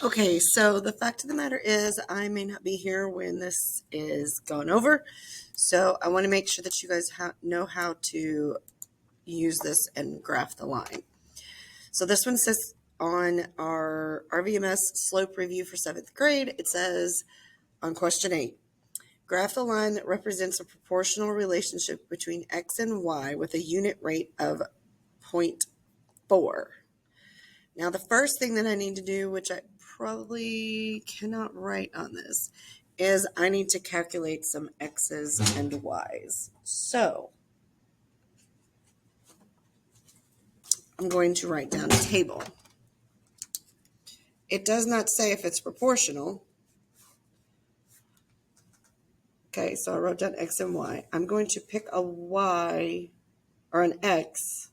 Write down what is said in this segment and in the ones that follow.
Okay, so the fact of the matter is I may not be here when this is gone over. So I want to make sure that you guys know how to use this and graph the line. So this one says on our RVMS slope review for 7th grade, it says on question 8, graph the line that represents a proportional relationship between x and y with a unit rate of 0.4. Now, the first thing that I need to do, which I probably cannot write on this, is I need to calculate some x's and y's. So I'm going to write down a table. It does not say if it's proportional. Okay, so I wrote down x and y. I'm going to pick a y or an x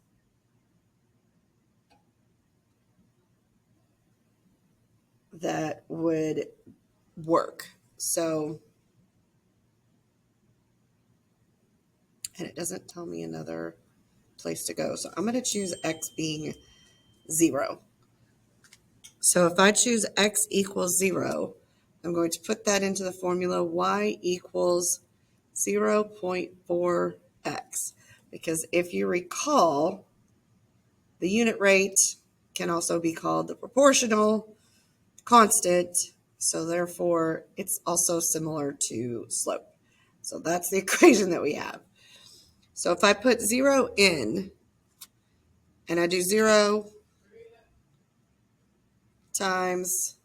that would work. So, and it doesn't tell me another place to go. So I'm going to choose x being 0. So if I choose x equals 0, I'm going to put that into the formula y equals 0.4x. Because if you recall, the unit rate can also be called the proportional constant. So therefore, it's also similar to slope. So that's the equation that we have. So if I put 0 in, and I do 0 times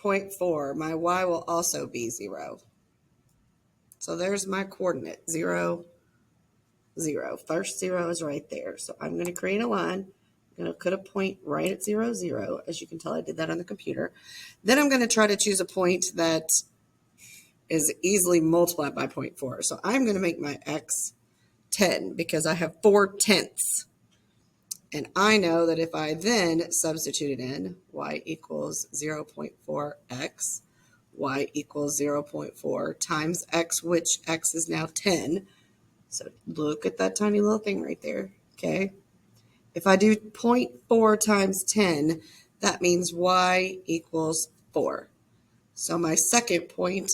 0.4, my y will also be 0. So there's my coordinate, 0, 0. First 0 is right there. So I'm going to create a line. I'm going to put a point right at 0, 0. As you can tell, I did that on the computer. Then I'm going to try to choose a point that is easily multiplied by 0.4. So I'm going to make my x 10 because I have 4/10. And I know that if I then substitute it in, y equals 0.4x, y equals 0.4 times x, which x is now 10. So look at that tiny little thing right there, okay? If I do 0.4 times 10, that means y equals 4. So my second point,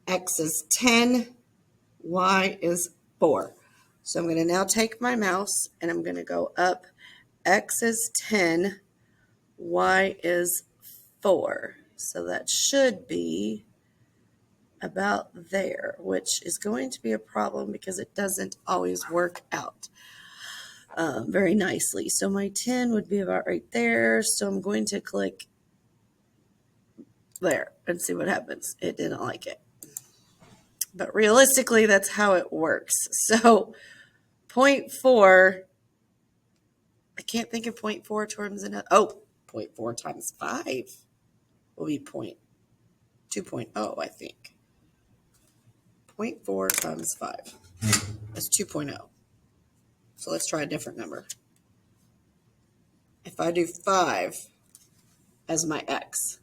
x is 10, y is 4. So I'm going to now take my mouse and I'm going to go up. X is 10, y is 4. So that should be about there, which is going to be a problem because it doesn't always work out very nicely. So my 10 would be about right there. So I'm going to click there and see what happens. It didn't like it. But realistically, that's how it works. So 0.4, I can't think of 0.4 terms in it. Oh, 0.4 times 5 will be 2.0, I think. 0.4 times 5 is 2.0. So let's try a different number. If I do 5 as my x,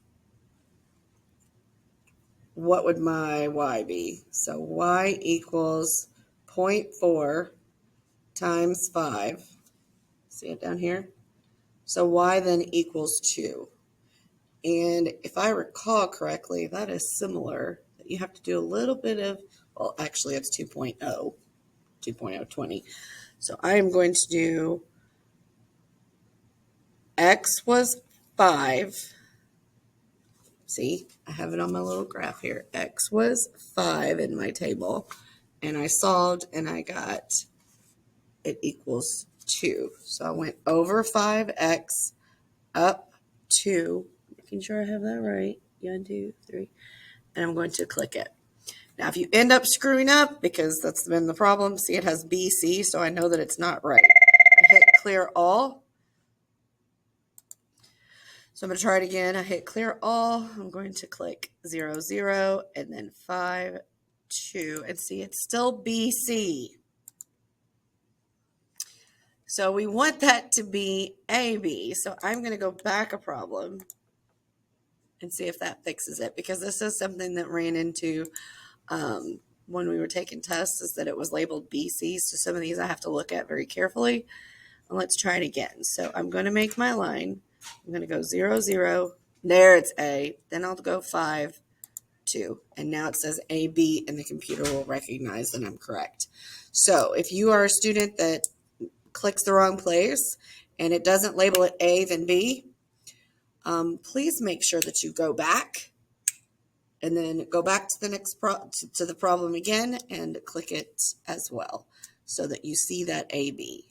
what would my y be? So y equals 0.4 times 5. See it down here? So y then equals 2. And if I recall correctly, that is similar. You have to do a little bit of, well, actually it's 2.0, 2.020. So I am going to do x was 5. See, I have it on my little graph here. X was 5 in my table. And I solved and I got it equals 2. So I went over 5x up to, making sure I have that right. 1, 2, 3. And I'm going to click it. Now, if you end up screwing up, because that's been the problem, see it has BC, so I know that it's not right. I hit clear all. So I'm going to try it again. I hit clear all. I'm going to click 0, 0, and then 5, 2. And see, it's still BC. So we want that to be AB. So I'm going to go back a problem and see if that fixes it. Because this is something that ran into when we were taking tests, is that it was labeled BC. So some of these I have to look at very carefully. And let's try it again. So I'm going to make my line. I'm going to go 0, 0. There it's A. Then I'll go 5, 2. And now it says AB, and the computer will recognize that I'm correct. So if you are a student that clicks the wrong place and it doesn't label it A, then B, please make sure that you go back and then go back to the next to the problem again and click it as well so that you see that AB.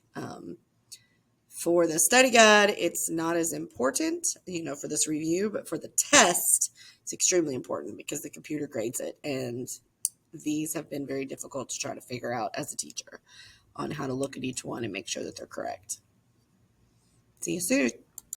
For the study guide, it's not as important, for this review, but for the test, it's extremely important because the computer grades it, and these have been very difficult to try to figure out as a teacher on how to look at each one and make sure that they're correct. See you soon.